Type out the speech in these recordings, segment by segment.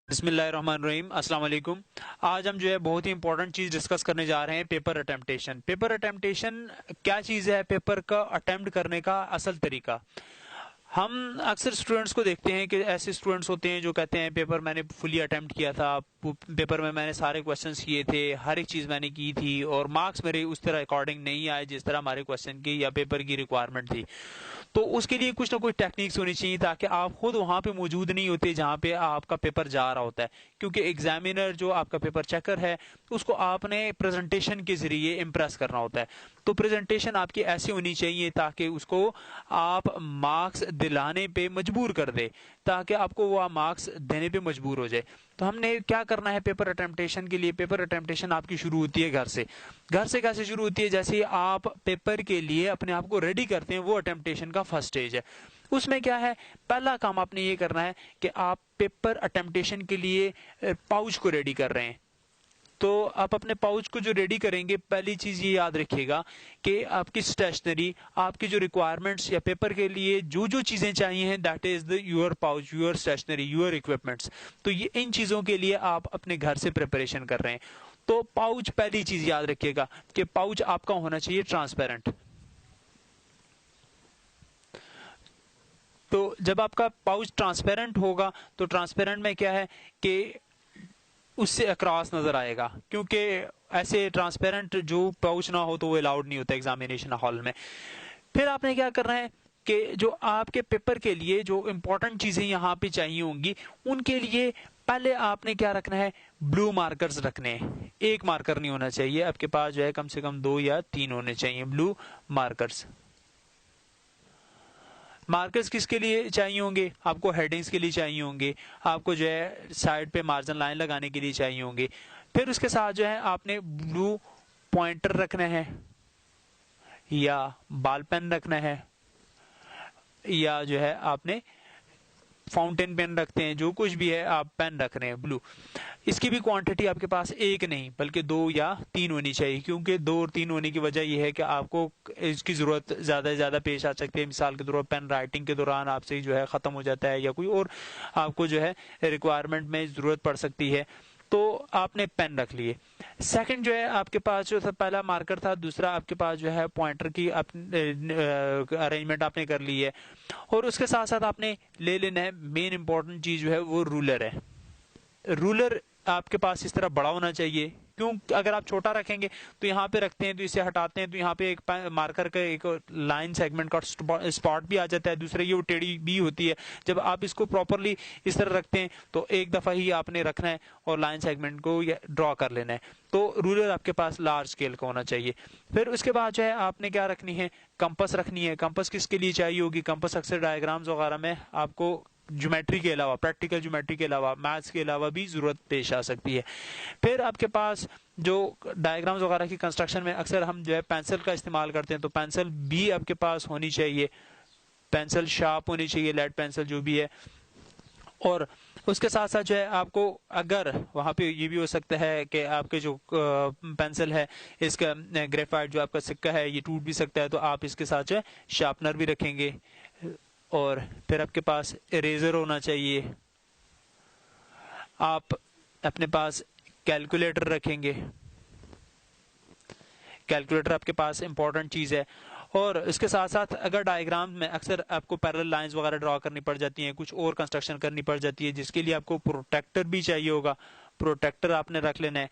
बिस्मिल्लाहिर्रहमानिर्रहीम अस्सलाम वालेकुम। आज हम जो है बहुत ही इंपॉर्टेंट चीज़ डिस्कस करने जा रहे हैं, पेपर अटेम्प्टेशन। पेपर अटेम्प्टेशन क्या चीज़ है? पेपर का अटेम्प्ट करने का असल तरीका। हम अक्सर स्टूडेंट्स को देखते हैं कि ऐसे स्टूडेंट्स होते हैं जो कहते हैं पेपर मैंने फुली अटेम्प्ट किया था, पेपर में मैंने सारे क्वेश्चंस किए थे, हर एक चीज़ मैंने की थी और मार्क्स मेरे उस तरह अकॉर्डिंग नहीं आए जिस तरह हमारे क्वेश्चन की या पेपर की रिक्वायरमेंट थी। तो उसके लिए कुछ ना कुछ टेक्निक्स होनी चाहिए ताकि आप खुद वहां पे मौजूद नहीं होते जहां पे आपका पेपर जा रहा होता है, क्योंकि एग्जामिनर जो आपका पेपर चेकर है उसको आपने प्रेजेंटेशन के जरिए इम्प्रेस करना होता है। तो प्रेजेंटेशन आपकी ऐसी होनी चाहिए ताकि उसको आप मार्क्स दिलाने पे मजबूर कर दे, ताकि आपको वह मार्क्स देने पे मजबूर हो जाए। तो हमने क्या करना है पेपर अटेम्प्टेशन के लिए? पेपर अटेम्प्टेशन आपकी शुरू होती है घर से। घर से कैसे शुरू होती है? जैसे ही आप पेपर के लिए अपने आप को रेडी करते हैं, वो अटेम्प्टेशन का फर्स्ट स्टेज है। उसमें क्या है, पहला काम आपने ये करना है कि आप पेपर अटेम्प्टेशन के लिए पाउच को रेडी कर रहे हैं। तो आप अपने पाउच को जो रेडी करेंगे, पहली चीज ये याद रखिएगा कि आपकी स्टेशनरी, आपकी जो रिक्वायरमेंट्स या पेपर के लिए जो जो चीजें चाहिए हैं, that is the your pouch, your stationery, your equipments. तो ये इन चीजों के लिए आप अपने घर से प्रिपरेशन कर रहे हैं। तो पाउच, पहली चीज याद रखिएगा कि पाउच आपका होना चाहिए ट्रांसपेरेंट। तो जब आपका पाउच ट्रांसपेरेंट होगा तो ट्रांसपेरेंट में क्या है कि उससे अक्रॉस नजर आएगा, क्योंकि ऐसे ट्रांसपेरेंट जो पाउच ना हो तो वो अलाउड नहीं होता एग्जामिनेशन हॉल में। फिर आपने क्या करना है कि जो आपके पेपर के लिए जो इंपॉर्टेंट चीजें यहाँ पे चाहिए होंगी, उनके लिए पहले आपने क्या रखना है, ब्लू मार्कर्स रखने हैं। एक मार्कर नहीं होना चाहिए, आपके पास जो है कम से कम 2 या 3 होने चाहिए ब्लू मार्कर्स। मार्कर्स किसके लिए चाहिए होंगे? आपको हेडिंग्स के लिए चाहिए होंगे, आपको जो है साइड पे मार्जिन लाइन लगाने के लिए चाहिए होंगे। फिर उसके साथ जो है आपने ब्लू पॉइंटर रखना है, या बॉल पेन रखना है, या जो है आपने फाउंटेन पेन रखते हैं, जो कुछ भी है आप पेन रख रहे हैं ब्लू। इसकी भी क्वांटिटी आपके पास एक नहीं बल्कि 2 या 3 होनी चाहिए, क्योंकि 2 और 3 होने की वजह यह है कि आपको इसकी जरूरत ज्यादा से ज्यादा पेश आ सकती है। मिसाल के तौर पर पेन राइटिंग के दौरान आपसे जो है खत्म हो जाता है, या कोई और आपको जो है रिक्वायरमेंट में जरूरत पड़ सकती है, तो आपने पेन रख लिए। सेकंड जो है आपके पास जो था, पहला मार्कर था, दूसरा आपके पास जो है पॉइंटर की अरेंजमेंट आपने कर ली है। और उसके साथ साथ आपने ले लेना है मेन इंपॉर्टेंट चीज जो है वो रूलर है। रूलर आपके पास इस तरह बड़ा होना चाहिए, क्यों? अगर आप छोटा रखेंगे तो यहाँ पे रखते हैं तो इसे हटाते हैं तो यहाँ पे एक मार्कर का एक लाइन सेगमेंट का स्पॉट भी आ जाता है, दूसरे ये वो टेढ़ी भी होती है। जब आप इसको प्रॉपरली इस तरह रखते हैं तो एक दफा ही आपने रखना है और लाइन सेगमेंट को ड्रॉ कर लेना है। तो रूलर आपके पास लार्ज स्केल का होना चाहिए। फिर उसके बाद जो है आपने क्या रखनी है, कंपस रखनी है। कंपस किसके लिए चाहिए होगी? कंपस अक्सर डायग्राम्स वगैरह में आपको ज्योमेट्री के अलावा, प्रैक्टिकल ज्योमेट्री के अलावा, मैथ्स के अलावा भी जरूरत पेश आ सकती है। फिर आपके पास जो डायग्राम्स वगैरह की कंस्ट्रक्शन में अक्सर हम जो है पेंसिल का इस्तेमाल करते हैं, तो पेंसिल भी आपके पास होनी चाहिए। पेंसिल शार्प होनी चाहिए, लेड पेंसिल जो भी है। और उसके साथ साथ जो है आपको, अगर वहां पे ये भी हो सकता है कि आपके जो पेंसिल है, इसका ग्रेफाइट जो आपका सिक्का है ये टूट भी सकता है, तो आप इसके साथ जो है शार्पनर भी रखेंगे। और फिर आपके पास इरेजर होना चाहिए। आप अपने पास कैलकुलेटर रखेंगे। कैलकुलेटर आपके पास इंपॉर्टेंट चीज है। और इसके साथ साथ अगर डायग्राम में अक्सर आपको पैरेलल लाइंस वगैरह ड्रॉ करनी पड़ जाती हैं, कुछ और कंस्ट्रक्शन करनी पड़ जाती है, जिसके लिए आपको प्रोटेक्टर भी चाहिए होगा। प्रोटेक्टर आपने रख लेना है।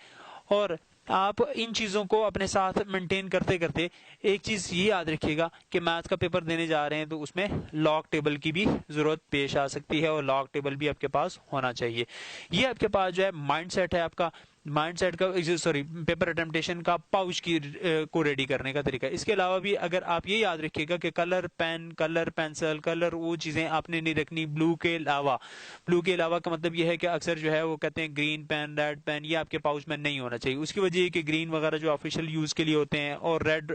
और आप इन चीजों को अपने साथ मेंटेन करते करते एक चीज ये याद रखिएगा कि मैथ्स का पेपर देने जा रहे हैं तो उसमें लॉग टेबल की भी जरूरत पेश आ सकती है, और लॉग टेबल भी आपके पास होना चाहिए। ये आपके पास जो है माइंड सेट है आपका, माइंड सेट का, सॉरी, पेपर अटेम्प्टेशन का पाउच की को रेडी करने का तरीका। इसके अलावा भी अगर आप ये याद रखिएगा कि colour pen, colour pencil, colour वो चीजें आपने नहीं रखनी ब्लू के अलावा। ब्लू के अलावा का मतलब ये है कि अक्सर जो है वो कहते हैं ग्रीन पेन, रेड पेन, ये आपके पाउच में नहीं होना चाहिए। उसकी वजह कि ग्रीन वगैरह जो ऑफिशियल यूज के लिए होते हैं, और रेड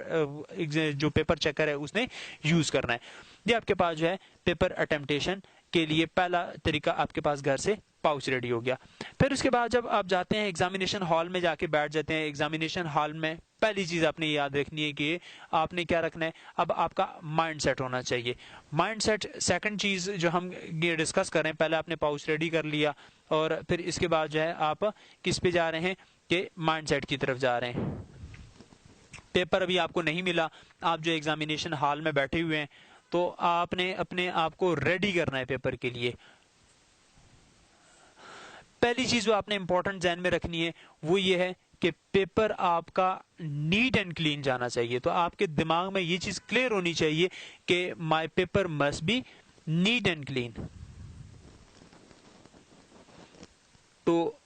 जो पेपर चेकर है उसने यूज करना है। ये आपके पास जो है पेपर अटेम्प्टेशन के लिए पहला तरीका आपके पास घर से पाउच रेडी हो गया। फिर उसके बाद जब आप जाते हैं एग्जामिनेशन हॉल में, जाके बैठ जाते हैं एग्जामिनेशन हॉल में, पहली चीज आपने याद रखनी है कि आपने क्या रखना है, अब आपका माइंड सेट होना चाहिए। माइंड सेट सेकंड चीज जो हम ये डिस्कस करें, पहले आपने पाउच रेडी कर लिया और फिर इसके बाद जो है आप किस पे जा रहे हैं कि माइंड सेट की तरफ जा रहे हैं। पेपर अभी आपको नहीं मिला, आप जो एग्जामिनेशन हॉल में बैठे हुए हैं, तो आपने अपने आप को रेडी करना है पेपर के लिए। पहली चीज जो आपने इंपॉर्टेंट ध्यान में रखनी है वो ये है कि पेपर आपका नीट एंड क्लीन जाना चाहिए। तो आपके दिमाग में ये चीज क्लियर होनी चाहिए कि my paper must be neat and clean. तो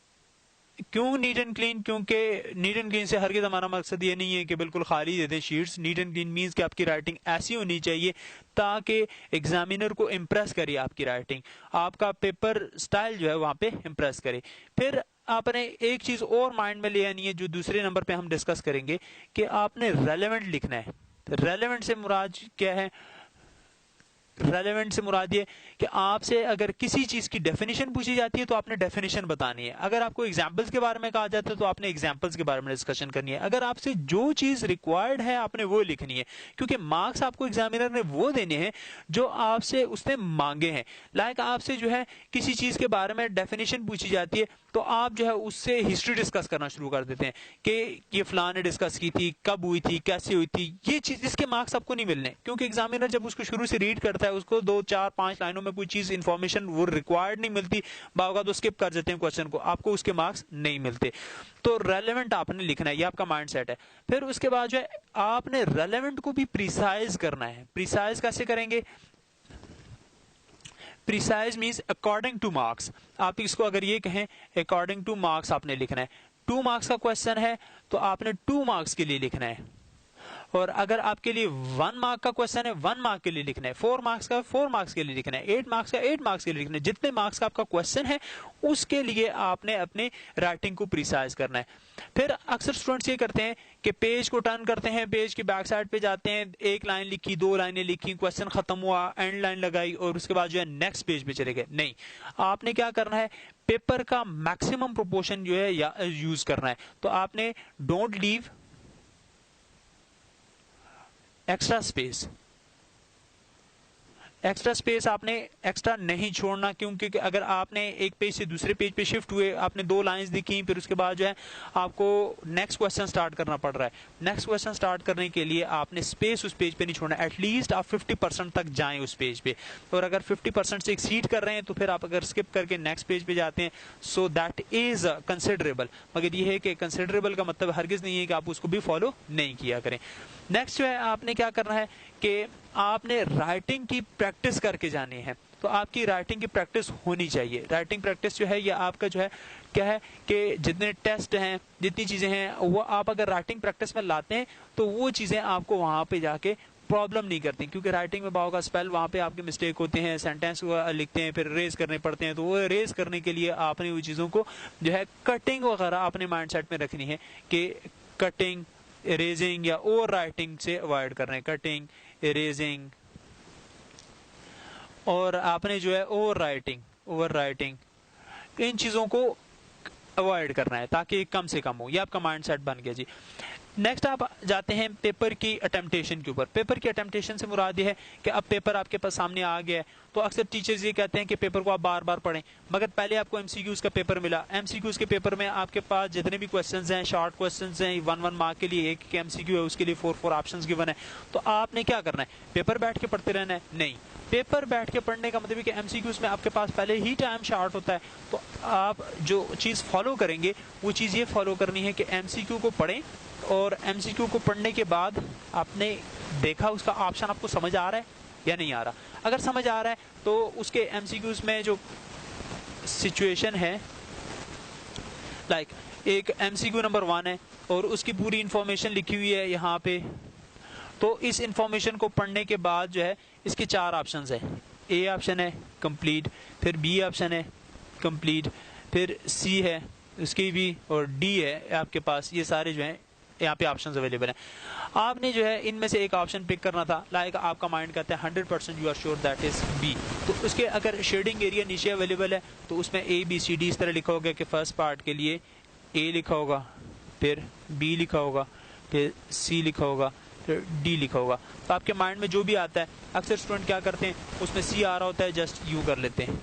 क्यों नीट एंड क्लीन? क्योंकि नीट एंड क्लीन से हरगिज़ हमारा मकसद ये नहीं है कि बिल्कुल खाली दे दें sheets. Neat and clean means कि आपकी राइटिंग ऐसी होनी चाहिए ताकि एग्जामिनर को इम्प्रेस करे आपकी राइटिंग, आपका पेपर स्टाइल जो है वहां पे इम्प्रेस करे। फिर आपने एक चीज और माइंड में ले आनी है जो दूसरे नंबर पे हम डिस्कस करेंगे कि आपने रेलेवेंट लिखना है। रेलेवेंट से मुराद क्या है? रेलेवेंट से मुराद ये कि आपसे अगर किसी चीज की डेफिनेशन पूछी जाती है तो आपने डेफिनेशन बतानी है। अगर आपको एग्जांपल्स के बारे में कहा जाता है तो आपने एग्जांपल्स के बारे में डिस्कशन करनी है। अगर आपसे जो चीज रिक्वायर्ड है आपने वो लिखनी है, क्योंकि मार्क्स आपको एग्जामिनर ने वो देने हैं जो आपसे उसने मांगे हैं। लाइक आपसे जो है किसी चीज के बारे में डेफिनेशन पूछी जाती है तो आप जो है उससे हिस्ट्री डिस्कस करना शुरू कर देते हैं कि ये फलां ने डिस्कस की थी, कब हुई थी, कैसे हुई थी। ये चीज, इसके मार्क्स आपको नहीं मिलने, क्योंकि एग्जामिनर जब उसको शुरू से रीड करता है उसको 2, 4, 5 लाइनों में कोई चीज इंफॉर्मेशन वो रिक्वायर्ड नहीं मिलती, बावगा तो स्किप कर देते हैं क्वेश्चन को, आपको उसके मार्क्स नहीं मिलते। तो रेलेवेंट आपने लिखना है, ये आपका माइंड सेट है। फिर उसके बाद जो है आपने रेलेवेंट को भी प्रिसाइज करना है। प्रिसाइज कैसे करेंगे? Precise means according two marks. आप इसको अगर ये कहें अकॉर्डिंग टू मार्क्स आपने लिखना है। 2 मार्क्स का क्वेश्चन है तो आपने 2 मार्क्स के लिए लिखना है, और अगर आपके लिए 1 मार्क का क्वेश्चन है 1 मार्क के लिए लिखना है, 4 मार्क्स का 4 मार्क्स के लिए लिखना है, 8 मार्क्स का 8 मार्क्स के लिए लिखना है। जितने मार्क्स का आपका क्वेश्चन है उसके लिए आपने अपने राइटिंग को प्रिसाइज करना है। फिर अक्सर स्टूडेंट्स ये करते हैं कि पेज को टर्न करते हैं, पेज की बैक साइड पे जाते हैं, 1 लाइन लिखी, 2 लाइनें लिखी, क्वेश्चन खत्म हुआ, एंड लाइन लगाई और उसके बाद जो है नेक्स्ट पेज पे चले गए। नहीं, आपने क्या करना है, पेपर का मैक्सिमम प्रोपोर्शन जो है यूज करना है। तो आपने don't leave extra space, extra space आपने एक्स्ट्रा नहीं छोड़ना, क्योंकि अगर आपने एक पेज से दूसरे पेज पे शिफ्ट हुए, आपने 2 लाइंस लिखी, फिर उसके बाद जो है आपको नेक्स्ट क्वेश्चन स्टार्ट करना पड़ रहा है। नेक्स्ट क्वेश्चन स्टार्ट करने के लिए आपने स्पेस उस पेज पे नहीं छोड़ना, एटलीस्ट आप 50% तक जाएं उस पेज पे। और अगर 50% से एक्सीड कर रहे हैं तो फिर आप अगर स्किप करके नेक्स्ट पेज पे जाते हैं सो दैट इज कंसिडरेबल। मगर ये है कि कंसिडरेबल का मतलब हरगिज नहीं है कि आप उसको भी फॉलो नहीं किया करें। नेक्स्ट जो है आपने क्या करना है कि आपने राइटिंग की प्रैक्टिस करके जानी है। तो आपकी राइटिंग की प्रैक्टिस होनी चाहिए। राइटिंग प्रैक्टिस जो है ये आपका जो है क्या है कि जितने टेस्ट हैं, जितनी चीजें हैं, वो आप अगर राइटिंग प्रैक्टिस में लाते हैं तो वो चीजें आपको वहां पे जाके प्रॉब्लम नहीं करती, क्योंकि राइटिंग में बाव का स्पेल वहां पे आपके मिस्टेक होते हैं, सेंटेंस लिखते हैं फिर रेज करने पड़ते हैं। तो वो रेज करने के लिए आपने वो चीजों को जो है कटिंग वगैरह अपने माइंड सेट में रखनी है कि कटिंग, इरेजिंग या ओवर राइटिंग से अवॉइड कर रहे हैं। कटिंग, इरेजिंग और आपने जो है ओवर राइटिंग इन चीजों को अवॉइड करना है ताकि कम से कम हो। ये आपका माइंड सेट बन गया जी। नेक्स्ट आप जाते हैं पेपर की अटेम्प्टेशन के ऊपर। पेपर की अटेम्प्टेशन से मुराद ये है कि अब पेपर आपके पास सामने आ गया है तो अक्सर टीचर्स ये कहते हैं कि पेपर को आप बार बार पढ़ें, मगर पहले आपको एमसीक्यूज का पेपर मिला। एमसीक्यूज के पेपर में आपके पास जितने भी क्वेश्चंस हैं, शॉर्ट क्वेश्चंस हैं, 1 मार्क के लिए एक एमसीक्यू है, उसके लिए 4 ऑप्शंस गिवन है। तो आपने क्या करना है, पेपर बैठ के पढ़ते रहना है? नहीं, पेपर बैठ के पढ़ने का मतलब है कि एमसीक्यूज में आपके पास पहले ही टाइम शॉर्ट होता है। तो आप जो चीज फॉलो करेंगे वो चीज ये फॉलो करनी है कि एमसीक्यू को पढ़ें, और एमसीक्यू को पढ़ने के बाद आपने देखा उसका ऑप्शन आपको समझ आ रहा है या नहीं आ रहा। अगर समझ आ रहा है तो उसके एमसीक्यूज में जो सिचुएशन है, लाइक एक एमसीक्यू नंबर 1 है और उसकी पूरी इंफॉर्मेशन लिखी हुई है यहाँ पे, तो इस इंफॉर्मेशन को पढ़ने के बाद जो है इसके 4 ऑप्शंस है। ए ऑप्शन है कंप्लीट, फिर बी ऑप्शन है कंप्लीट, फिर सी है उसकी भी, और डी है आपके पास। ये सारे जो है यहाँ पे ऑप्शंस अवेलेबल हैं। आपने जो है इनमें से एक ऑप्शन पिक करना था। लाइक आपका माइंड कहता है 100% you are sure that is B, तो उसके अगर शेडिंग एरिया नीचे अवेलेबल है तो उसमें ए बी सी डी इस तरह लिखा होगा कि फर्स्ट पार्ट के लिए ए लिखा होगा, फिर बी लिखा होगा, फिर सी लिखा होगा, फिर डी लिखा होगा। तो आपके माइंड में जो भी आता है, अक्सर स्टूडेंट क्या करते हैं, उसमें सी आ रहा होता है जस्ट यूं कर लेते हैं,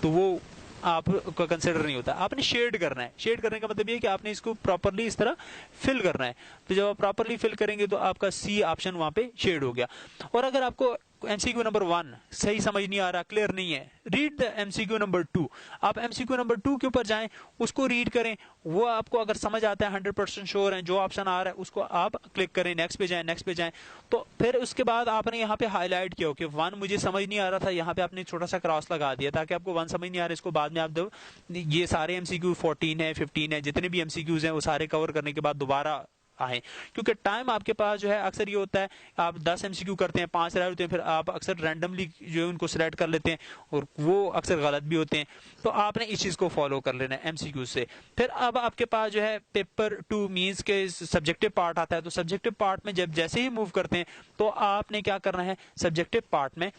तो वो आपका कंसिडर नहीं होता। आपने शेड करना है। शेड करने का मतलब ये है कि आपने इसको प्रॉपरली इस तरह फिल करना है। तो जब आप प्रॉपरली फिल करेंगे तो आपका सी ऑप्शन वहां पे शेड हो गया। और अगर आपको एमसीक्यू नंबर 1 सही समझ नहीं आ रहा, क्लियर नहीं है, रीड द एमसीक्यू नंबर 2। आप एमसीक्यू नंबर 2 के ऊपर जाएं, उसको रीड करें, वो आपको अगर समझ आता है 100% श्योर है, जो ऑप्शन आ रहा है उसको आप क्लिक करें, नेक्स्ट पे जाएं, नेक्स्ट पे जाएं। तो फिर उसके बाद आपने यहाँ पे हाईलाइट किया हो कि 1 मुझे समझ नहीं आ रहा था, यहाँ पे आपने छोटा सा क्रॉस लगा दिया ताकि आपको 1 समझ नहीं आ रहा, इसको बाद में आप दो, ये सारे एमसीक्यू 14 है, 15 है, जितने भी एमसीक्यूज हैं वो सारे कवर करने के बाद दोबारा आए। क्योंकि टाइम आपके पास जो है, अक्सर ये होता है आप 10 एमसीक्यू करते हैं, 5 रह होते हैं, फिर आप अक्सर रैंडमली जो है उनको सिलेक्ट कर लेते हैं और वो अक्सर गलत भी होते हैं। तो आपने इस चीज को फॉलो कर लेना है एमसीक्यू से। फिर अब आपके पास जो है पेपर 2 मींस के सब्जेक्टिव पार्ट आता है। तो सब्जेक्टिव पार्ट में जब जैसे ही मूव करते हैं तो आपने क्या करना है, सब्जेक्टिव पार्ट में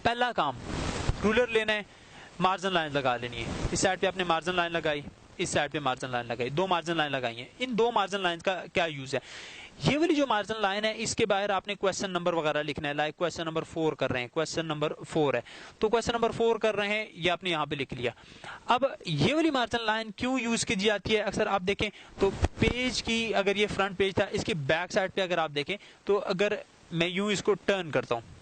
पहला काम रूलर लेना है, मार्जिन लाइन लगा लेनी है। इस साइड पे आपने मार्जिन लाइन लगाई, इस साइड पे मार्जिन लाइन लगाई, 2 मार्जिन लाइन लगाई है। इन 2 मार्जिन लाइन का क्या यूज है, ये वाली जो मार्जिन लाइन है इसके बाहर आपने क्वेश्चन नंबर वगैरह लिखना है। लाइक क्वेश्चन नंबर 4 कर रहे हैं, क्वेश्चन नंबर 4 है तो क्वेश्चन नंबर 4 कर रहे हैं, ये आपने यहाँ पे लिख लिया। अब ये वाली मार्जिन लाइन क्यों यूज की जाती है, अक्सर आप देखें तो पेज की, अगर ये फ्रंट पेज था, इसकी बैक साइड पे अगर आप देखें तो अगर मैं यूं इसको टर्न करता हूं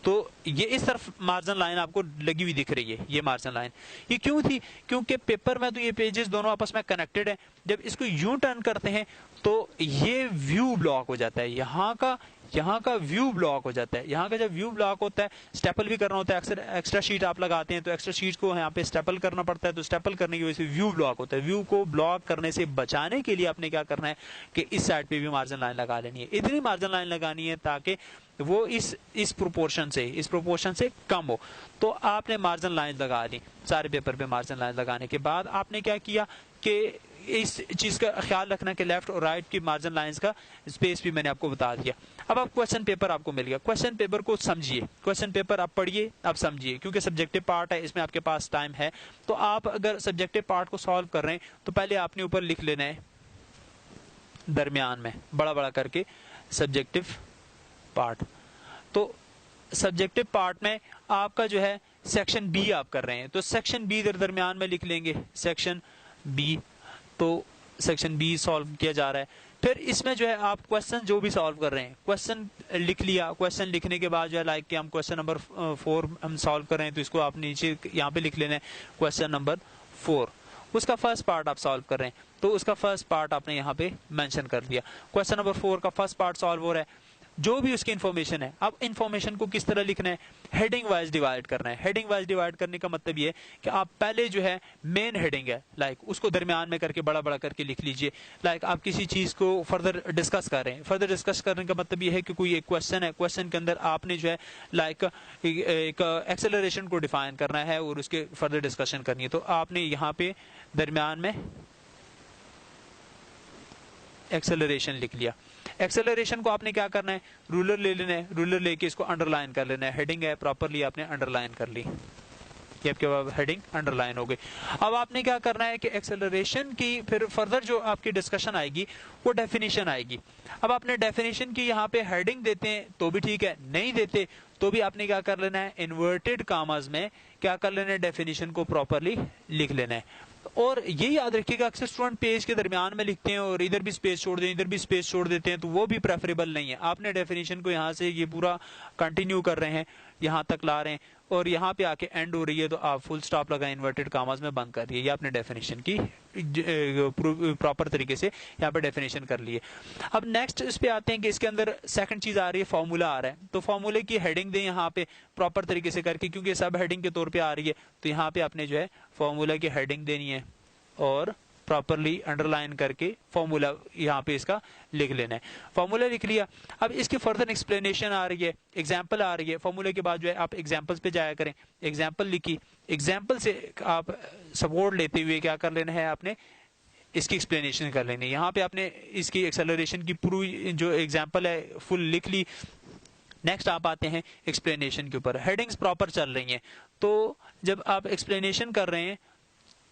तो ये इस तरफ मार्जिन लाइन आपको लगी हुई दिख रही है। ये मार्जिन लाइन ये क्यों थी, क्योंकि पेपर में तो ये पेजेस दोनों आपस में कनेक्टेड है। जब इसको यूं टर्न करते हैं तो ये व्यू ब्लॉक हो जाता है, यहाँ का व्यू ब्लॉक हो जाता है। यहाँ का जब व्यू ब्लॉक होता है, स्टेपल भी करना होता है, अक्सर एक्स्ट्रा शीट आप लगाते हैं तो एक्स्ट्रा शीट को यहाँ पे स्टेपल करना पड़ता है, तो स्टेपल करने की वजह से व्यू ब्लॉक होता है। व्यू को ब्लॉक करने से बचाने के लिए आपने क्या करना है कि इस साइड पे भी मार्जिन लाइन लगा लेनी है। इतनी मार्जिन लाइन लगानी है ताकि वो इस प्रोपोर्शन से कम हो। तो आपने मार्जिन लाइन लगा दी, सारे पेपर पे मार्जिन लाइन लगाने के बाद आपने क्या किया कि इस चीज का ख्याल रखना कि लेफ्ट और राइट की मार्जिन लाइंस का स्पेस भी मैंने आपको बता दिया। अब आप क्वेश्चन पेपर आपको मिल गया, क्वेश्चन पेपर को समझिए, क्वेश्चन पेपर आप पढ़िए, आप समझिए, क्योंकि सब्जेक्टिव पार्ट है, इसमें आपके पास टाइम है। तो आप अगर सब्जेक्टिव पार्ट को सॉल्व कर रहे हैं तो पहले आपने ऊपर लिख लेना है दरमियान में बड़ा बड़ा करके सब्जेक्टिव पार्ट। तो सब्जेक्टिव पार्ट में आपका जो है सेक्शन बी आप कर रहे हैं, तो सेक्शन बी इधर दरमियान में लिख लेंगे, सेक्शन बी। तो सेक्शन बी सॉल्व किया जा रहा है। फिर इसमें जो है आप क्वेश्चन जो भी सॉल्व कर रहे हैं, क्वेश्चन लिख लिया। क्वेश्चन लिखने के बाद जो है लाइक कि हम क्वेश्चन नंबर 4 हम सॉल्व कर रहे हैं तो इसको आप नीचे यहाँ पे लिख लेना है क्वेश्चन नंबर 4। उसका फर्स्ट पार्ट आप सॉल्व कर रहे हैं तो उसका फर्स्ट पार्ट आपने यहाँ पे मेंशन कर दिया। क्वेश्चन नंबर 4 का फर्स्ट पार्ट सॉल्व हो रहा है, जो भी उसकी इन्फॉर्मेशन है। अब इन्फॉर्मेशन को किस तरह लिखना है, हेडिंग वाइज डिवाइड करना है। हेडिंग वाइज डिवाइड करने का मतलब ये कि आप पहले जो है मेन हेडिंग है लाइक उसको दरमियान में करके बड़ा बड़ा करके लिख लीजिए। लाइक आप किसी चीज को फर्दर डिस्कस कर रहे हैं, फर्दर डिस्कस करने का मतलब ये है कि कोई एक क्वेश्चन है, क्वेश्चन के अंदर आपने जो है लाइक एक एक्सेलरेशन को डिफाइन करना है और उसके फर्दर डिस्कशन करनी है। तो आपने यहाँ पे दरमियान में एक्सेलरेशन लिख लिया। एक्सेलरेशन को आपने क्या करना है, रूलर ले लेना है, रूलर लेके इसको अंडरलाइन कर लेना है। हेडिंग है प्रॉपरली आपने अंडरलाइन कर ली, ये आपके पास हेडिंग अंडरलाइन हो गई। अब आपने क्या करना है कि एक्सेलरेशन की फिर फर्दर जो आपकी डिस्कशन आएगी वो डेफिनेशन आएगी। अब आपने डेफिनेशन की यहाँ पे हेडिंग देते हैं तो भी ठीक है, नहीं देते तो भी आपने क्या कर लेना है, इन्वर्टेड कामाज में क्या कर लेना है, डेफिनेशन को प्रॉपरली लिख लेना है। और ये याद रखिएगा अक्सर स्टूडेंट पेज के दरमियान में लिखते हैं और इधर भी स्पेस छोड़ दें, इधर भी स्पेस छोड़ देते हैं, तो वो भी प्रेफरेबल नहीं है। आपने डेफिनेशन को यहाँ से ये पूरा कंटिन्यू कर रहे हैं, यहाँ तक ला रहे हैं और यहाँ पे आके एंड हो रही है तो आप फुल स्टॉप लगाएं, इन्वर्टेड कामाज में बंद कर दिए। ये आपने डेफिनेशन की प्रॉपर तरीके से यहाँ पे डेफिनेशन कर लिए। अब नेक्स्ट इस पे आते हैं कि इसके अंदर सेकंड चीज आ रही है, फॉर्मूला आ रहा है। तो फॉर्मूले की हेडिंग दें यहाँ पे प्रॉपर तरीके से करके, क्योंकि सब हेडिंग के तौर पे आ रही है। तो यहाँ पे आपने जो है फॉर्मूला की हेडिंग देनी है और प्रॉपरली अंडरलाइन करके फॉर्मूला यहाँ पे इसका लिख लेना है। फॉर्मूला लिख लिया, अब इसकी फर्दर एक्सप्लेनेशन आ रही है, एग्जांपल आ रही है। फॉर्मूले के बाद जो है आप एग्जांपल्स पे जाया करें, एग्जांपल लिखी, एग्जांपल से आप सपोर्ट लेते हुए क्या कर लेना है, आपने इसकी एक्सप्लेनेशन कर लेनी है। यहाँ पे आपने इसकी एक्सेलरेशन की पूरी जो एग्जाम्पल है फुल लिख ली। नेक्स्ट आप आते हैं एक्सप्लेनेशन के ऊपर, हेडिंग्स प्रॉपर चल रही हैं। तो जब आप एक्सप्लेनेशन कर रहे हैं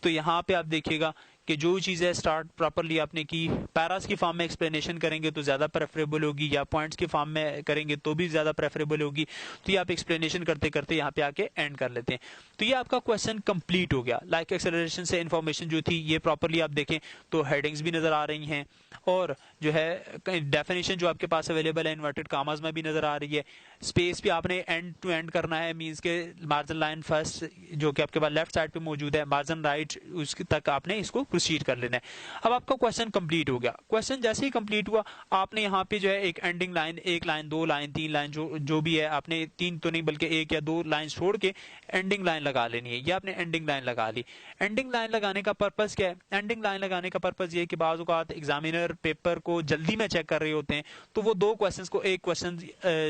तो यहाँ पे आप देखिएगा कि जो चीज़ें स्टार्ट प्रॉपरली आपने की, पैरास की फॉर्म में एक्सप्लेनेशन करेंगे तो ज़्यादा प्रेफरेबल होगी, या पॉइंट्स की फॉर्म में करेंगे तो भी ज़्यादा प्रेफरेबल होगी। तो ये आप एक्सप्लेनेशन करते करते यहाँ पे आके एंड कर लेते हैं। तो ये आपका क्वेश्चन कंप्लीट हो गया। लाइक एक्सेलरेशन से इन्फॉर्मेशन जो थी ये प्रॉपरली आप देखें तो हेडिंग्स भी नज़र आ रही हैं, और जो है डेफिनेशन जो आपके पास अवेलेबल है इन्वर्टेड कामाज में भी नज़र आ रही है। स्पेस भी आपने एंड टू एंड करना है, मींस के मार्जिन लाइन फर्स्ट जो कि आपके पास लेफ्ट साइड पे मौजूद है, मार्जिन राइट उसके तक आपने इसको प्रोसीड कर लेना है। अब आपका क्वेश्चन कंप्लीट हो गया। क्वेश्चन जैसे ही कंप्लीट हुआ आपने यहाँ पे जो है एक एंडिंग लाइन, एक लाइन, दो लाइन, तीन लाइन, जो भी है आपने तीन तो नहीं बल्कि एक या दो लाइन छोड़ के एंडिंग लाइन लगा लेनी है। ये आपने एंडिंग लाइन लगा ली। एंडिंग लाइन लगाने का पर्पस क्या है? एंडिंग लाइन लगाने का पर्पस ये है कि बाज़ औक़ात एग्जामिनर पेपर को जल्दी में चेक कर रहे होते हैं तो वो दो क्वेश्चंस को एक क्वेश्चन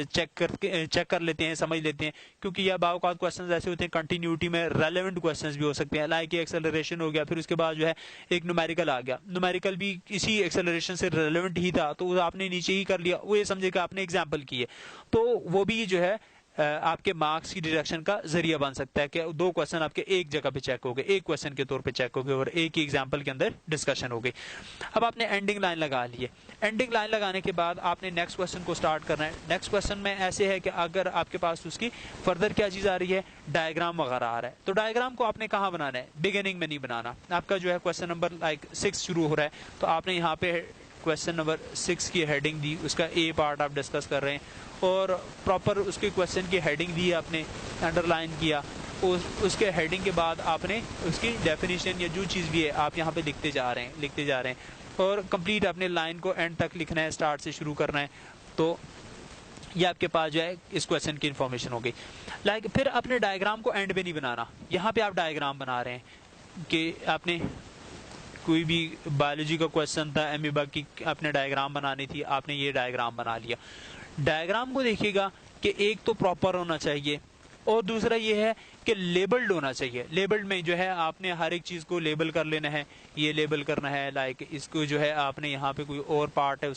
चेक कर लेते हैं, समझ लेते हैं, क्योंकि यह बाज़ औक़ात क्वेश्चंस ऐसे होते हैं कंटिन्यूटी में रेलेवेंट क्वेश्चंस भी हो सकते हैं। लाइक एक्सेलरेशन हो गया, फिर उसके बाद जो है एक न्यूमेरिकल आ गया, न्यूमेरिकल भी इसी एक्सेलरेशन से रेलेवेंट ही था तो आपने नीचे ही कर लिया, वो ये समझे कि आपने एग्जाम्पल की है, तो वो भी जो है आपके मार्क्स की डिडक्शन का जरिया बन सकता है कि दो क्वेश्चन आपके एक जगह पे चेक हो गए, एक क्वेश्चन के तौर पे चेक हो गए और एक ही एग्जाम्पल के अंदर डिस्कशन हो गई। अब आपने एंडिंग लाइन लगा ली है। एंडिंग लाइन लगाने के बाद आपने नेक्स्ट क्वेश्चन को स्टार्ट करना है। नेक्स्ट क्वेश्चन में ऐसे है कि अगर आपके पास उसकी फर्दर क्या चीज़ आ रही है, डायग्राम वगैरह आ रहा है, तो डायग्राम को आपने कहाँ बनाना है? बिगिनिंग में नहीं बनाना। आपका जो है क्वेश्चन नंबर लाइक 6 शुरू हो रहा है तो आपने यहाँ पे क्वेश्चन नंबर 6 की हेडिंग दी, उसका ए पार्ट आप डिस्कस कर रहे हैं और प्रॉपर उसके क्वेश्चन की हेडिंग दी, आपने अंडरलाइन किया, उसके हेडिंग के बाद आपने उसकी डेफिनेशन या जो चीज़ भी है आप यहाँ पे लिखते जा रहे हैं और कंप्लीट अपने लाइन को एंड तक लिखना है, स्टार्ट से शुरू करना है। तो ये आपके पास जो है इस क्वेश्चन की इन्फॉर्मेशन हो गई। लाइक फिर अपने डायग्राम को एंड पे नहीं बनाना। यहाँ पे आप डायग्राम बना रहे हैं कि आपने कोई भी बायोलॉजी का क्वेश्चन था, एमीबा की आपने डायग्राम बनानी थी, आपने ये डायग्राम बना लिया। डायग्राम को देखिएगा कि एक तो प्रॉपर होना चाहिए और दूसरा ये है कि लेबल्ड होना चाहिए। लेबल्ड में जो है आपने हर एक चीज़ को लेबल कर लेना है, ये लेबल करना है, लाइक इसको जो है आपने यहाँ पे कोई और पार्ट है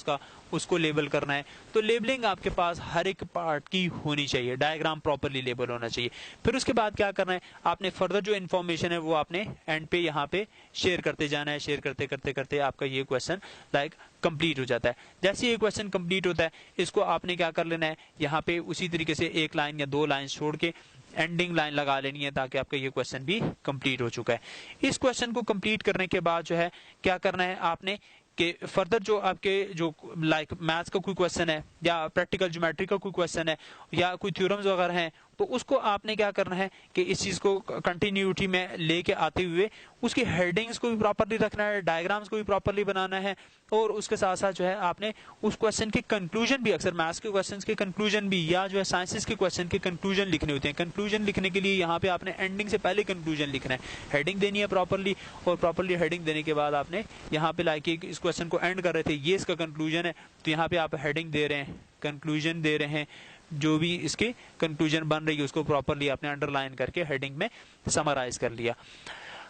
उसको लेबल करना है। तो लेबलिंग आपके पास हर एक पार्ट की होनी चाहिए, डायग्राम प्रॉपरली लेबल होना चाहिए। फिर उसके बाद क्या करना है, आपने फर्दर जो इन्फॉर्मेशन है वो आपने एंड पे यहाँ पे शेयर करते जाना है। शेयर करते करते करते आपका ये क्वेश्चन लाइक कंप्लीट हो जाता है। जैसे ये क्वेश्चन कंप्लीट होता है इसको आपने क्या कर लेना है, यहाँ पे उसी तरीके से एक लाइन या दो लाइन छोड़ के एंडिंग लाइन लगा लेनी है ताकि आपका ये क्वेश्चन भी कंप्लीट हो चुका है। इस क्वेश्चन को कंप्लीट करने के बाद जो है क्या करना है आपने कि फर्दर जो आपके जो लाइक मैथ्स का कोई क्वेश्चन है या प्रैक्टिकल ज्योमेट्री का कोई क्वेश्चन है या कोई थ्योरम्स वगैरह हैं तो उसको आपने क्या करना है कि इस चीज़ को कंटिन्यूटी में लेके आते हुए उसकी हेडिंग्स को भी प्रॉपरली रखना है, डायग्राम्स को भी प्रॉपरली बनाना है और उसके साथ साथ जो है आपने उस क्वेश्चन के कंक्लूजन भी, अक्सर मैथ्स के क्वेश्चन के कंक्लूजन भी या जो है साइंसेस के क्वेश्चन के कंक्लूजन लिखने होते हैं। कंक्लूजन लिखने के लिए यहाँ पे आपने एंडिंग से पहले कंक्लूजन लिखना है, हेडिंग देनी है प्रॉपरली और प्रॉपरली हेडिंग देने के बाद आपने यहाँ पे लाइक इस क्वेश्चन को एंड कर रहे थे, ये इसका कंक्लूजन है, तो यहाँ पे आप हेडिंग दे रहे हैं, कंक्लूजन दे रहे हैं, जो भी इसके कंक्लूजन बन रही है उसको प्रॉपरली आपने अंडरलाइन करके हेडिंग में समराइज कर लिया।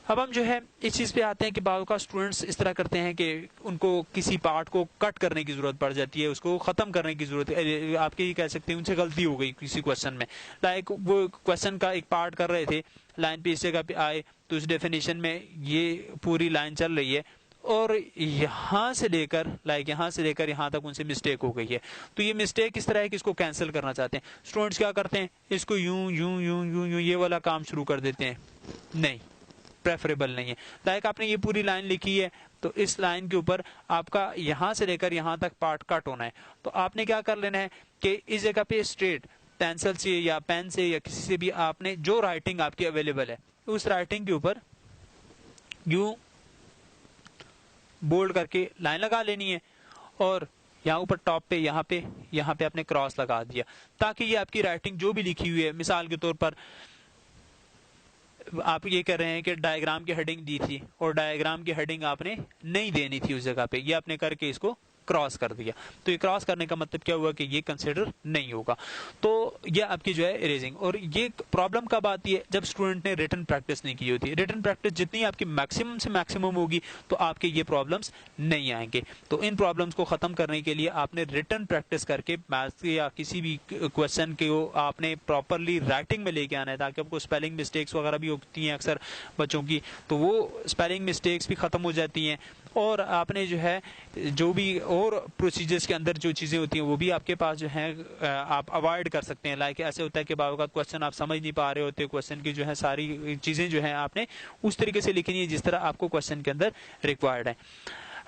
अब हम जो है इस चीज़ पे आते हैं कि बाज़ औक़ात स्टूडेंट्स इस तरह करते हैं कि उनको किसी पार्ट को कट करने की ज़रूरत पड़ जाती है, उसको ख़त्म करने की ज़रूरत है। आपके ये कह सकते हैं उनसे गलती हो गई किसी क्वेश्चन में, लाइक वो क्वेश्चन का एक पार्ट कर रहे थे, लाइन पे इस जगह पे आए तो उस डेफिनेशन में ये पूरी लाइन चल रही है और यहाँ से लेकर यहाँ तक उनसे मिस्टेक हो गई है। तो ये मिस्टेक इस तरह है कि इसको कैंसिल करना चाहते हैं। स्टूडेंट्स क्या करते हैं, इसको यूं यूं यूं यूं यूं ये वाला काम शुरू कर देते हैं, नहीं, प्रेफरेबल नहीं है। लाइक आपने ये पूरी लाइन लिखी है तो इस लाइन के ऊपर आपका यहाँ से लेकर यहाँ तक पार्ट कट होना है। तो आपने क्या कर लेना है कि इस जगह पे स्ट्रेट पेंसिल से या पेन से या किसी से भी आपने जो राइटिंग आपकी अवेलेबल है उस राइटिंग के ऊपर यूं बोल्ड करके लाइन लगा लेनी है और यहाँ ऊपर टॉप पे यहाँ पे आपने क्रॉस लगा दिया ताकि ये आपकी राइटिंग जो भी लिखी हुई है, मिसाल के तौर पर आप ये कह रहे हैं कि डायग्राम की हेडिंग दी थी और डायग्राम की हेडिंग आपने नहीं देनी थी उस जगह पे, ये आपने करके इसको क्रॉस कर दिया, तो ये क्रॉस करने का मतलब क्या हुआ कि ये कंसिडर नहीं होगा। तो ये आपकी जो है इरेजिंग। और ये प्रॉब्लम कब आती है, जब स्टूडेंट ने रिटन प्रैक्टिस नहीं की होती है। रिटन प्रैक्टिस जितनी आपकी मैक्सिमम से मैक्सिमम होगी तो आपके ये प्रॉब्लम्स नहीं आएंगे। तो इन प्रॉब्लम्स को खत्म करने के लिए आपने रिटन प्रैक्टिस करके मैथ्स या किसी भी क्वेश्चन को आपने प्रॉपरली राइटिंग में लेके आना है, ताकि आपको स्पेलिंग मिस्टेक्स वगैरह भी होती हैं अक्सर बच्चों की, तो वो स्पेलिंग मिस्टेक्स भी खत्म हो जाती हैं। और आपने जो है जो भी और प्रोसीजर्स के अंदर जो चीज़ें होती हैं वो भी आपके पास जो है आप अवॉइड कर सकते हैं। लाइक ऐसे होता है कि बार क्वेश्चन आप समझ नहीं पा रहे होते, क्वेश्चन की जो है सारी चीज़ें जो है आपने उस तरीके से लिखनी है जिस तरह आपको क्वेश्चन के अंदर रिक्वायर्ड है।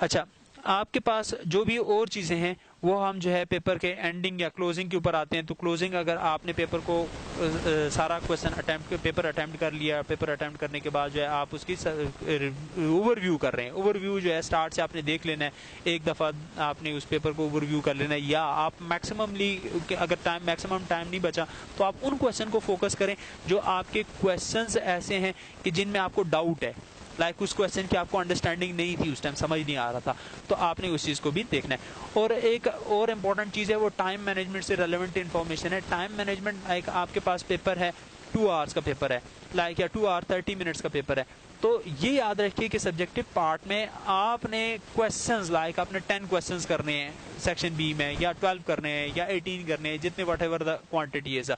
अच्छा, आपके पास जो भी और चीज़ें हैं वो हम जो है पेपर के एंडिंग या क्लोजिंग के ऊपर आते हैं। तो क्लोजिंग, अगर आपने पेपर को सारा क्वेश्चन पेपर अटेम्प्ट कर लिया, पेपर अटेम्प्ट करने के बाद जो है आप उसकी ओवरव्यू कर रहे हैं। ओवरव्यू जो है स्टार्ट से आपने देख लेना है, एक दफ़ा आपने उस पेपर को ओवरव्यू कर लेना है। या आप मैक्सिममली अगर मैक्सिमम टाइम नहीं बचा तो आप उन क्वेश्चन को फोकस करें जो आपके क्वेश्चंस ऐसे हैं कि जिनमें आपको डाउट है, लाइक उस क्वेश्चन की आपको अंडरस्टैंडिंग नहीं थी, उस टाइम समझ नहीं आ रहा था, तो आपने उस चीज़ को भी देखना है। और एक और इम्पॉर्टेंट चीज़ है वो टाइम मैनेजमेंट से रेलेवेंट इन्फॉर्मेशन है। टाइम मैनेजमेंट, लाइक आपके पास पेपर है 2 आवर्स का पेपर है, लाइक या 2 आवर 30 मिनट्स का पेपर है, तो ये याद रखिए कि सब्जेक्टिव पार्ट में आपने क्वेश्चंस, लाइक आपने 10 क्वेश्चंस करने हैं सेक्शन बी में, या 12 करने हैं, या 18 करने हैं, जितने वट एवर द क्वान्टिटी है,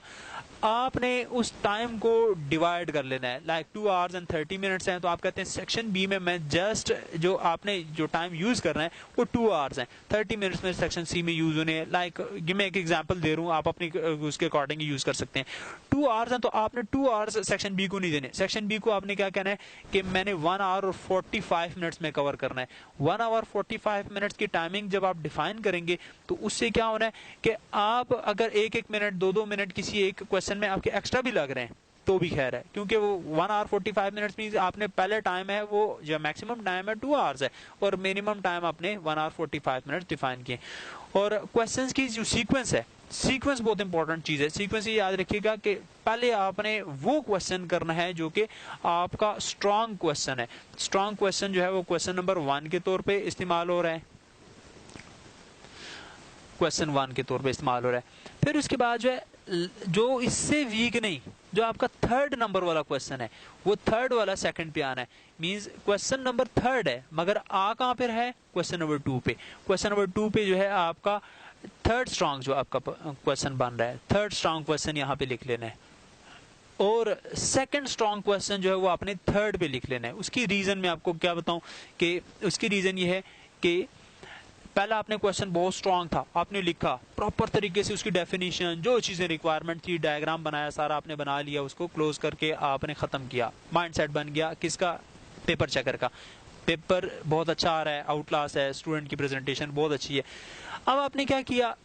आपने उस टाइम को डिवाइड कर लेना है। लाइक 2 आवर्स एंड 30 मिनट्स हैं, तो आप कहते हैं सेक्शन बी में मैं जस्ट जो आपने जो टाइम यूज करना है वो 2 आवर्स हैं, 30 मिनट्स में सेक्शन सी में यूज होने हैं। लाइक मैं एक एग्जांपल दे रहा हूँ, आप अपनी उसके अकॉर्डिंग यूज कर सकते हैं। 2 आवर्स हैं तो आपने 2 आवर्स सेक्शन बी को नहीं देने। सेक्शन बी को आपने क्या कहना है कि मैंने 1 आवर और 45 मिनट्स में कवर करना है। 1 आवर 45 मिनट्स की टाइमिंग जब आप डिफाइन करेंगे तो उससे क्या होना है कि आप अगर 1-1 मिनट 2-2 मिनट किसी एक क्वेश्चन में आपके एक्स्ट्रा भी लग रहे हैं तो भी खैर है, क्योंकि वो 1 आवर 45 मिनट्स मींस आपने पहले टाइम है वो जो मैक्सिमम टाइम है 2 आवर्स है और मिनिमम टाइम आपने 1 आवर 45 मिनट्स डिफाइन किए। और क्वेश्चंस की जो सीक्वेंस है, सीक्वेंस बहुत इंपॉर्टेंट चीज है। सीक्वेंस ये याद रखिएगा कि पहले आपने वो क्वेश्चन करना है जो कि आपका स्ट्रॉन्ग क्वेश्चन है। स्ट्रॉन्ग क्वेश्चन जो है वो क्वेश्चन नंबर 1 के तौर पे इस्तेमाल हो रहा है, क्वेश्चन 1 के तौर पे इस्तेमाल हो रहा है। फिर उसके बाद जो है जो इससे वीक नहीं, जो आपका 3rd नंबर वाला क्वेश्चन है वो 3rd वाला 2nd पे आना है। मींस क्वेश्चन नंबर 3rd है मगर आ कहां पर है, क्वेश्चन नंबर 2 पे। क्वेश्चन नंबर 2 पे जो है आपका 3rd स्ट्रॉन्ग जो आपका क्वेश्चन बन रहा है, 3rd स्ट्रॉन्ग क्वेश्चन यहाँ पे लिख लेना है। और 2nd स्ट्रॉन्ग क्वेश्चन जो है वो आपने 3rd पे लिख लेना है। उसकी रीजन मैं आपको क्या बताऊं कि उसकी रीजन ये है कि पहला आपने क्वेश्चन बहुत स्ट्रांग था, आपने लिखा प्रॉपर तरीके से, उसकी डेफिनेशन जो चीजें रिक्वायरमेंट थी, डायग्राम बनाया, सारा आपने बना लिया, उसको क्लोज करके आपने खत्म किया। माइंडसेट बन गया किसका, पेपर चेकर का। पेपर बहुत अच्छा आ रहा है, आउट क्लास है, स्टूडेंट की प्रेजेंटेशन बहुत अच्छी है। अब आपने क्या किया,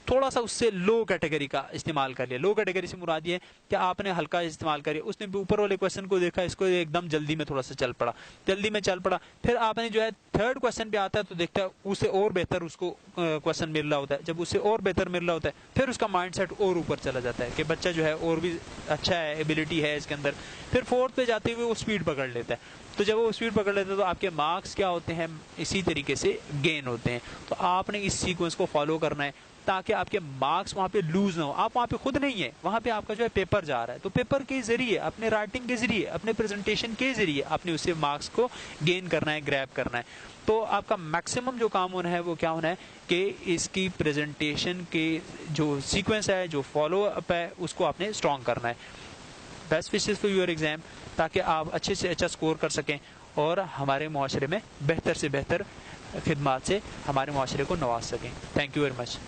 थोड़ा सा उससे लो कैटेगरी का इस्तेमाल कर लिया। लो कैटेगरी से मुराद ये कि आपने हल्का इस्तेमाल करिए। उसने ऊपर वाले क्वेश्चन को देखा, इसको एकदम जल्दी में थोड़ा सा चल पड़ा, जल्दी में चल पड़ा। फिर आपने जो है 3rd क्वेश्चन पे आता है तो देखता है उससे और बेहतर उसको क्वेश्चन मिल रहा होता है। जब उससे और बेहतर मिल रहा होता है फिर उसका माइंडसेट और ऊपर चला जाता है कि बच्चा जो है और भी अच्छा है, एबिलिटी है इसके अंदर। फिर 4th पे जाते हुए वो स्पीड पकड़ लेता है। तो जब वो स्पीड पकड़ लेते हैं तो आपके मार्क्स क्या होते हैं, इसी तरीके से गेन होते हैं। तो आपने इस सीक्वेंस को फॉलो करना है ताकि आपके मार्क्स वहां पे लूज ना हो। आप वहां पे खुद नहीं है, वहां पे आपका जो है पेपर जा रहा है, तो पेपर के जरिए, अपने राइटिंग के जरिए, अपने प्रेजेंटेशन के जरिए आपने उससे मार्क्स को गेन करना है, ग्रैब करना है। तो आपका मैक्सिमम जो काम होना है वो क्या होना है कि इसकी प्रेजेंटेशन के जो सीक्वेंस है, जो फॉलो अप है, उसको आपने स्ट्रॉन्ग करना है। Best wishes for your exam, ताकि आप अच्छे से अच्छा स्कोर कर सकें और हमारे मुआशरे में बेहतर से बेहतर खिदमात से हमारे मुआशरे को नवाज सकें। Thank you very much.